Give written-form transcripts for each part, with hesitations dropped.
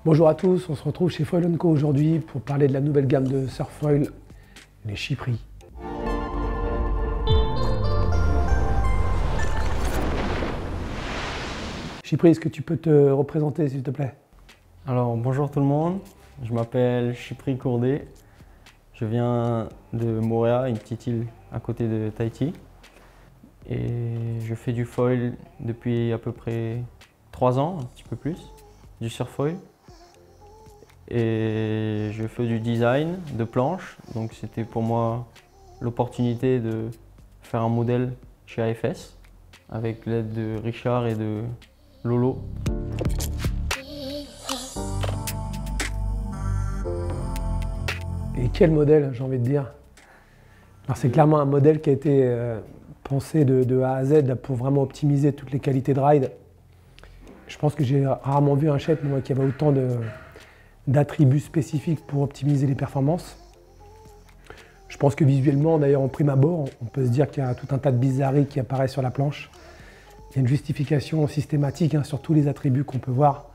Bonjour à tous, on se retrouve chez Foil & Co aujourd'hui pour parler de la nouvelle gamme de Surfoil, les Chypri. Chypri, est-ce que tu peux te représenter s'il te plaît? Alors bonjour tout le monde, je m'appelle Chypri Courdet, je viens de Moorea, une petite île à côté de Tahiti. Et je fais du foil depuis à peu près 3 ans, un petit peu plus, du surfoil. Et je fais du design de planches, donc c'était pour moi l'opportunité de faire un modèle chez AFS avec l'aide de Richard et de Lolo. Et quel modèle, j'ai envie de dire. Alors c'est clairement un modèle qui a été pensé de A à Z pour vraiment optimiser toutes les qualités de ride. Je pense que j'ai rarement vu un shape moi, qui avait autant d'attributs spécifiques pour optimiser les performances. Je pense que visuellement, d'ailleurs en prime abord, on peut se dire qu'il y a tout un tas de bizarreries qui apparaissent sur la planche. Il y a une justification systématique sur tous les attributs qu'on peut voir.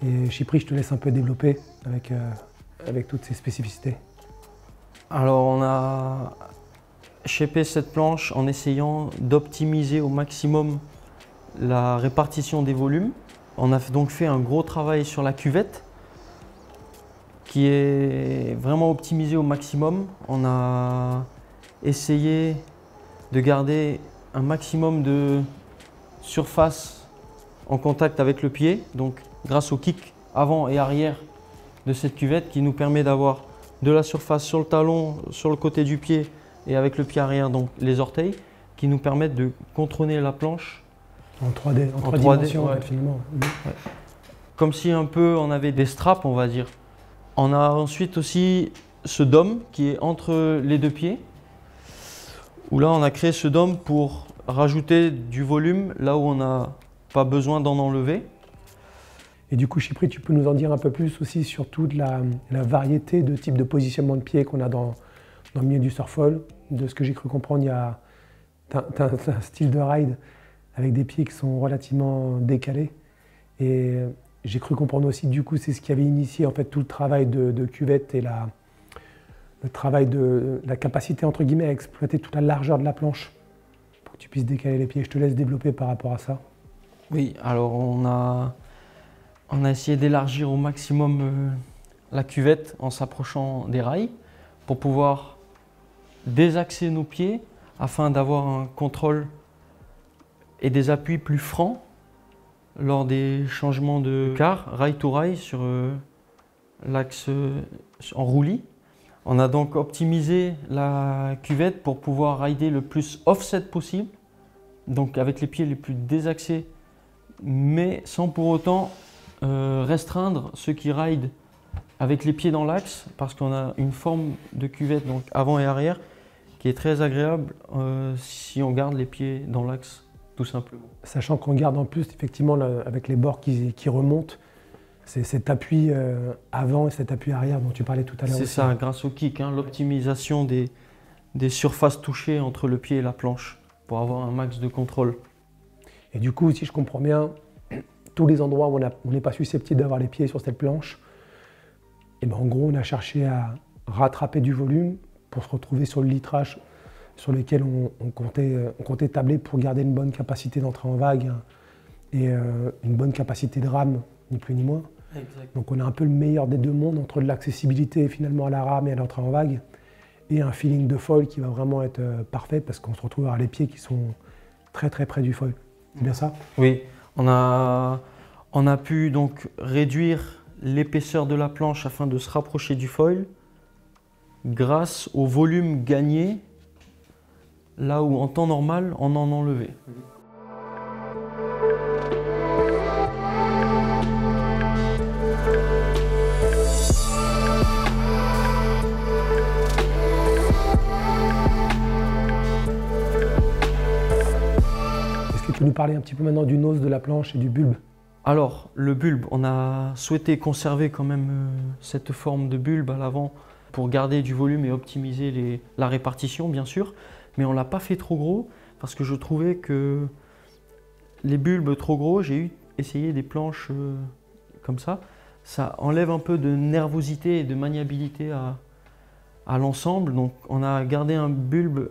Et Chypri, je te laisse un peu développer avec toutes ces spécificités. Alors on a shapé cette planche en essayant d'optimiser au maximum la répartition des volumes. On a donc fait un gros travail sur la cuvette qui est vraiment optimisée au maximum. On a essayé de garder un maximum de surface en contact avec le pied, donc grâce au kick avant et arrière de cette cuvette qui nous permet d'avoir de la surface sur le talon, sur le côté du pied et avec le pied arrière, donc les orteils, qui nous permettent de contrôler la planche en 3D, en 3 dimensions, ouais. Finalement. Ouais. Comme si un peu on avait des straps, on va dire. On a ensuite aussi ce dôme qui est entre les deux pieds, où là on a créé ce dôme pour rajouter du volume là où on n'a pas besoin d'en enlever. Et du coup, Chypri, tu peux nous en dire un peu plus aussi sur toute la variété de types de positionnement de pied qu'on a dans le milieu du surfoil. De ce que j'ai cru comprendre, il y a un style de ride avec des pieds qui sont relativement décalés. Et j'ai cru comprendre aussi, du coup, c'est ce qui avait initié en fait tout le travail de cuvette et le travail de la capacité, entre guillemets, à exploiter toute la largeur de la planche pour que tu puisses décaler les pieds. Je te laisse développer par rapport à ça. Oui, alors on a essayé d'élargir au maximum la cuvette en s'approchant des rails pour pouvoir désaxer nos pieds afin d'avoir un contrôle et des appuis plus francs lors des changements de quart, rail to rail sur l'axe en roulis. On a donc optimisé la cuvette pour pouvoir rider le plus offset possible, donc avec les pieds les plus désaxés, mais sans pour autant restreindre ceux qui ride avec les pieds dans l'axe, parce qu'on a une forme de cuvette donc avant et arrière qui est très agréable si on garde les pieds dans l'axe tout simplement. Sachant qu'on garde en plus effectivement avec les bords qui remontent, c'est cet appui avant et cet appui arrière dont tu parlais tout à l'heure. C'est ça, grâce au kick, l'optimisation des surfaces touchées entre le pied et la planche pour avoir un max de contrôle. Et du coup, si je comprends bien, tous les endroits où on n'est pas susceptible d'avoir les pieds sur cette planche, et ben en gros, on a cherché à rattraper du volume pour se retrouver sur le litrage sur lequel on comptait tabler pour garder une bonne capacité d'entrée en vague et une bonne capacité de rame, ni plus ni moins. Exact. Donc on a un peu le meilleur des deux mondes entre de l'accessibilité finalement à la rame et à l'entrée en vague et un feeling de foil qui va vraiment être parfait parce qu'on se retrouve à les pieds qui sont très très près du foil. C'est bien ça? Oui, on a pu donc réduire l'épaisseur de la planche afin de se rapprocher du foil grâce au volume gagné là où en temps normal on en enlevait. Est-ce que tu peux nous parler un petit peu maintenant du nose de la planche et du bulbe? Alors, le bulbe, on a souhaité conserver quand même cette forme de bulbe à l'avant pour garder du volume et optimiser la répartition, bien sûr. Mais on ne l'a pas fait trop gros parce que je trouvais que les bulbes trop gros, j'ai essayé des planches comme ça, ça enlève un peu de nervosité et de maniabilité à l'ensemble. Donc on a gardé un bulbe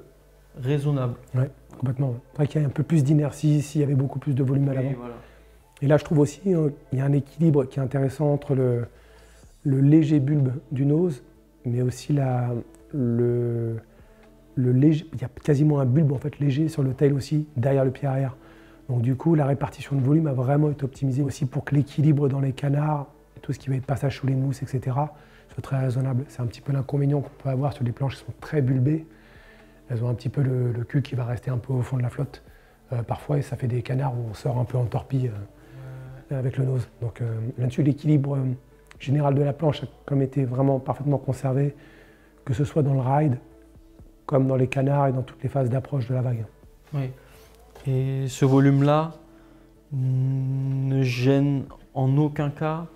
raisonnable. Ouais, complètement. C'est vrai qu'il y a un peu plus d'inertie ici, il y avait beaucoup plus de volume à l'avant. Voilà. Et là, je trouve aussi il y a un équilibre qui est intéressant entre le léger bulbe du nose, mais aussi le léger. Il y a quasiment un bulbe en fait léger sur le tail aussi, derrière le pied arrière. Donc du coup, la répartition de volume a vraiment été optimisée aussi pour que l'équilibre dans les canards, et tout ce qui va être passage sous les mousses, etc., soit très raisonnable. C'est un petit peu l'inconvénient qu'on peut avoir sur des planches qui sont très bulbées. Elles ont un petit peu le cul qui va rester un peu au fond de la flotte parfois, et ça fait des canards où on sort un peu en torpille avec le nose. Donc là-dessus, l'équilibre général de la planche a comme été vraiment parfaitement conservé, que ce soit dans le ride, comme dans les canards et dans toutes les phases d'approche de la vague. Oui. Et ce volume-là ne gêne en aucun cas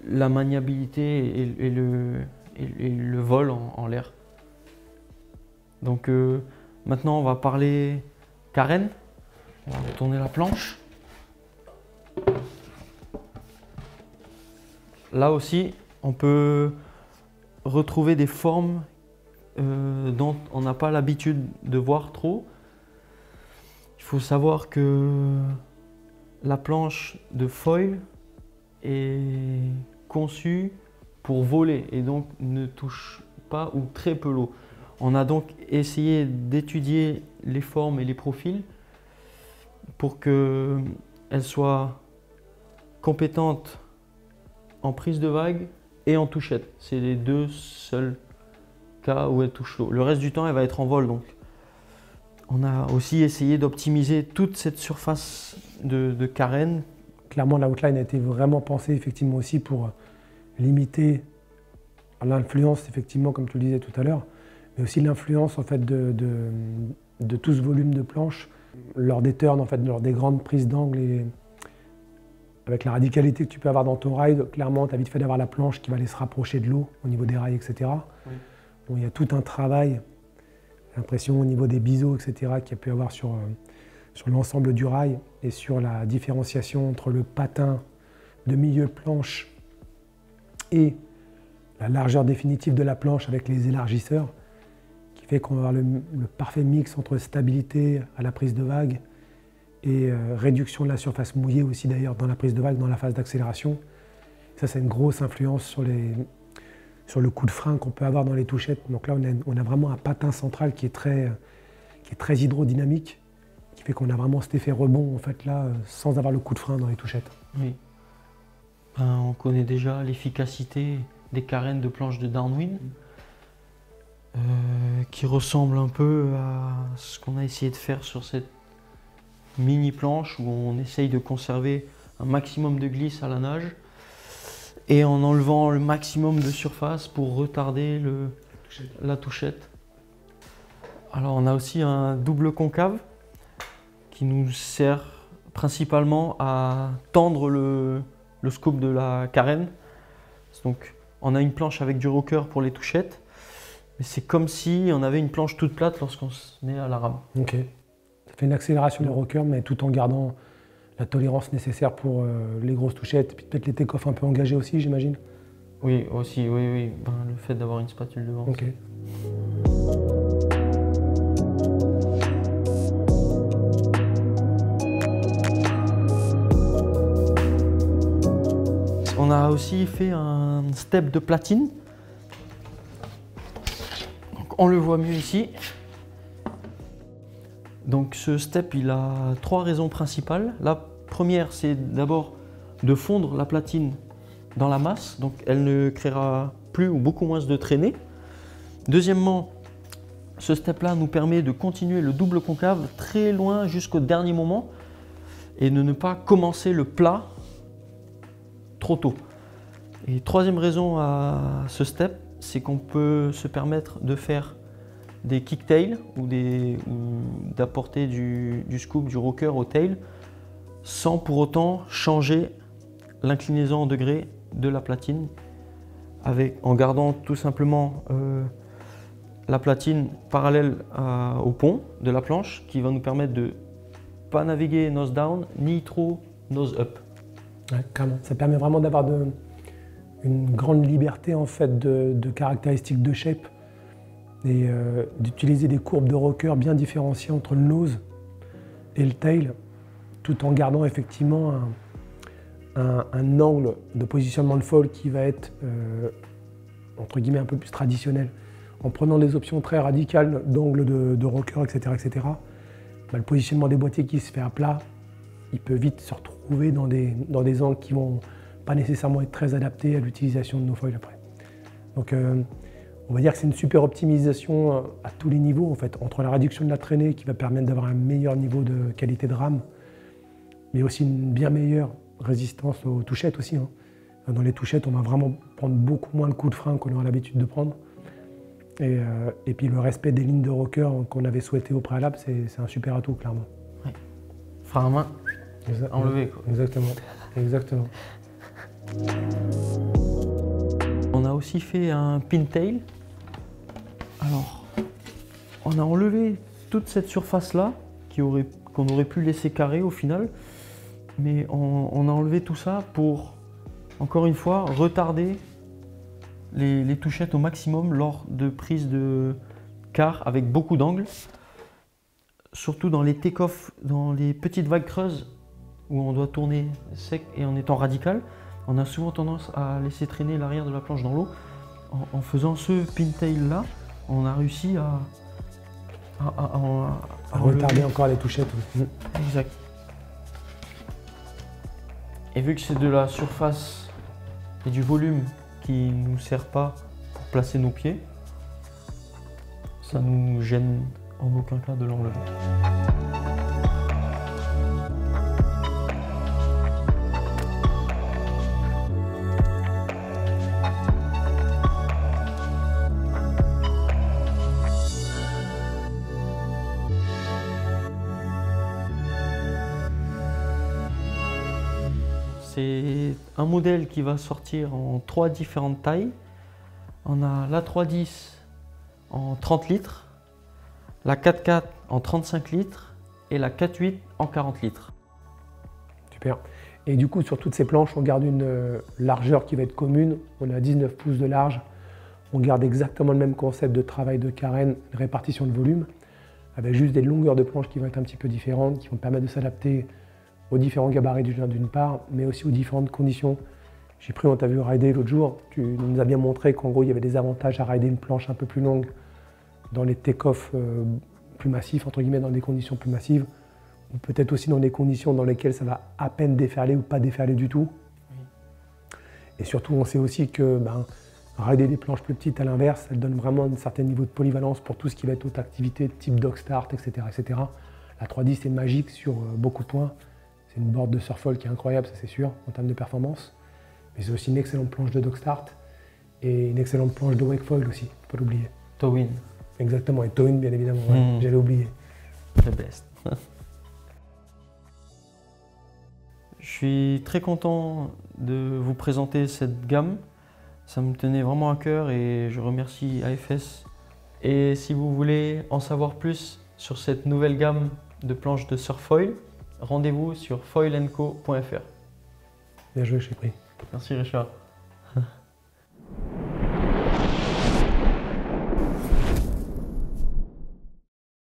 la maniabilité et le vol en l'air. Donc maintenant, on va parler carène. On va retourner la planche. Là aussi, on peut retrouver des formes dont on n'a pas l'habitude de voir trop. Il faut savoir que la planche de foil est conçue pour voler et donc ne touche pas ou très peu l'eau. On a donc essayé d'étudier les formes et les profils pour qu'elles soient compétentes en prise de vague et en touchette. C'est les deux seuls cas où elle touche l'eau. Le reste du temps, elle va être en vol. Donc, on a aussi essayé d'optimiser toute cette surface de carène. Clairement, la outline a été vraiment pensée effectivement aussi pour limiter l'influence, effectivement, comme tu le disais tout à l'heure, mais aussi l'influence en fait de tout ce volume de planche lors des turns, en fait, lors des grandes prises d'angle et avec la radicalité que tu peux avoir dans ton ride. Clairement, tu as vite fait d'avoir la planche qui va aller se rapprocher de l'eau au niveau des rails, etc. Oui. Bon, il y a tout un travail, j'ai l'impression au niveau des biseaux, etc., qu'il y a pu avoir sur l'ensemble du rail et sur la différenciation entre le patin de milieu de planche et la largeur définitive de la planche avec les élargisseurs, qui fait qu'on va avoir le parfait mix entre stabilité à la prise de vague et réduction de la surface mouillée aussi d'ailleurs dans la prise de vague, dans la phase d'accélération. Ça, c'est une grosse influence sur le coup de frein qu'on peut avoir dans les touchettes. Donc là, on a vraiment un patin central qui est très hydrodynamique, qui fait qu'on a vraiment cet effet rebond en fait là, sans avoir le coup de frein dans les touchettes. Oui. On connaît déjà l'efficacité des carènes de planche de downwind, qui ressemble un peu à ce qu'on a essayé de faire sur cette mini planche où on essaye de conserver un maximum de glisse à la nage et en enlevant le maximum de surface pour retarder la touchette. Alors on a aussi un double concave qui nous sert principalement à tendre le scoop de la carène. Donc on a une planche avec du rocker pour les touchettes, mais c'est comme si on avait une planche toute plate lorsqu'on se met à la rame. Ok. Ça fait une accélération de rocker, mais tout en gardant la tolérance nécessaire pour les grosses touchettes, et puis peut-être les take-off un peu engagés aussi, j'imagine. Oui, aussi, oui. Le fait d'avoir une spatule devant. Ok. On a aussi fait un step de platine. Donc, on le voit mieux ici. Donc ce step, il a trois raisons principales. La première, c'est d'abord de fondre la platine dans la masse, donc elle ne créera plus ou beaucoup moins de traînées. Deuxièmement, ce step-là nous permet de continuer le double concave très loin jusqu'au dernier moment et de ne pas commencer le plat trop tôt. Et troisième raison à ce step, c'est qu'on peut se permettre de faire des kicktails ou d'apporter du scoop, du rocker au tail sans pour autant changer l'inclinaison en degrés de la platine en gardant tout simplement la platine parallèle au pont de la planche qui va nous permettre de ne pas naviguer nose down ni trop nose up. Ouais, carrément. Ça permet vraiment d'avoir une grande liberté en fait, de caractéristiques de shape et d'utiliser des courbes de rocker bien différenciées entre le nose et le tail, tout en gardant effectivement un angle de positionnement de foil qui va être entre guillemets un peu plus traditionnel. En prenant des options très radicales d'angle de rocker, etc., bah, le positionnement des boîtiers qui se fait à plat, il peut vite se retrouver dans des angles qui vont pas nécessairement être très adaptés à l'utilisation de nos foils après. Donc on va dire que c'est une super optimisation à tous les niveaux en fait, entre la réduction de la traînée qui va permettre d'avoir un meilleur niveau de qualité de rame, mais aussi une bien meilleure résistance aux touchettes aussi. Hein. Dans les touchettes, on va vraiment prendre beaucoup moins le coup de frein qu'on a l'habitude de prendre. Et puis le respect des lignes de rocker qu'on avait souhaité au préalable, c'est un super atout, clairement. Ouais. Frein à main, enlevé quoi. Exactement. On a aussi fait un pintail. Alors, on a enlevé toute cette surface-là qu'on aurait pu laisser carré au final. Mais on a enlevé tout ça pour, encore une fois, retarder les touchettes au maximum lors de prises de quart avec beaucoup d'angles. Surtout dans les take-off, dans les petites vagues creuses où on doit tourner sec et en étant radical. On a souvent tendance à laisser traîner l'arrière de la planche dans l'eau. En faisant ce pintail là, on a réussi à retarder encore les touchettes. Oui. Exact. Et vu que c'est de la surface et du volume qui ne nous sert pas pour placer nos pieds, ça ne nous gêne en aucun cas de l'enlever. C'est un modèle qui va sortir en 3 différentes tailles. On a la 310 en 30 litres, la 4.4 en 35 litres et la 4.8 en 40 litres. Super. Et du coup, sur toutes ces planches, on garde une largeur qui va être commune. On a 19 pouces de large. On garde exactement le même concept de travail de carène, de répartition de volume, avec juste des longueurs de planches qui vont être un petit peu différentes, qui vont permettre de s'adapter aux différents gabarits du jeune d'une part, mais aussi aux différentes conditions. J'ai pris, on t'a vu rider l'autre jour, tu nous as bien montré qu'en gros il y avait des avantages à rider une planche un peu plus longue dans les take-off plus massifs, entre guillemets, dans des conditions plus massives, ou peut-être aussi dans des conditions dans lesquelles ça va à peine déferler ou pas déferler du tout. Oui. Et surtout, on sait aussi que rider des planches plus petites à l'inverse, ça donne vraiment un certain niveau de polyvalence pour tout ce qui va être haute activité, type dog start, etc. La 310 c'est magique sur beaucoup de points. C'est une board de surfall qui est incroyable, ça c'est sûr, en termes de performance. Mais c'est aussi une excellente planche de dog start et une excellente planche de wakefoil aussi, faut pas l'oublier. Towin. Exactement, et Towin bien évidemment, ouais, j'allais oublier. The best. Je suis très content de vous présenter cette gamme. Ça me tenait vraiment à cœur et je remercie AFS. Et si vous voulez en savoir plus sur cette nouvelle gamme de planches de surfoil, rendez-vous sur foilandco.fr. Bien joué, j'ai pris. Merci Richard.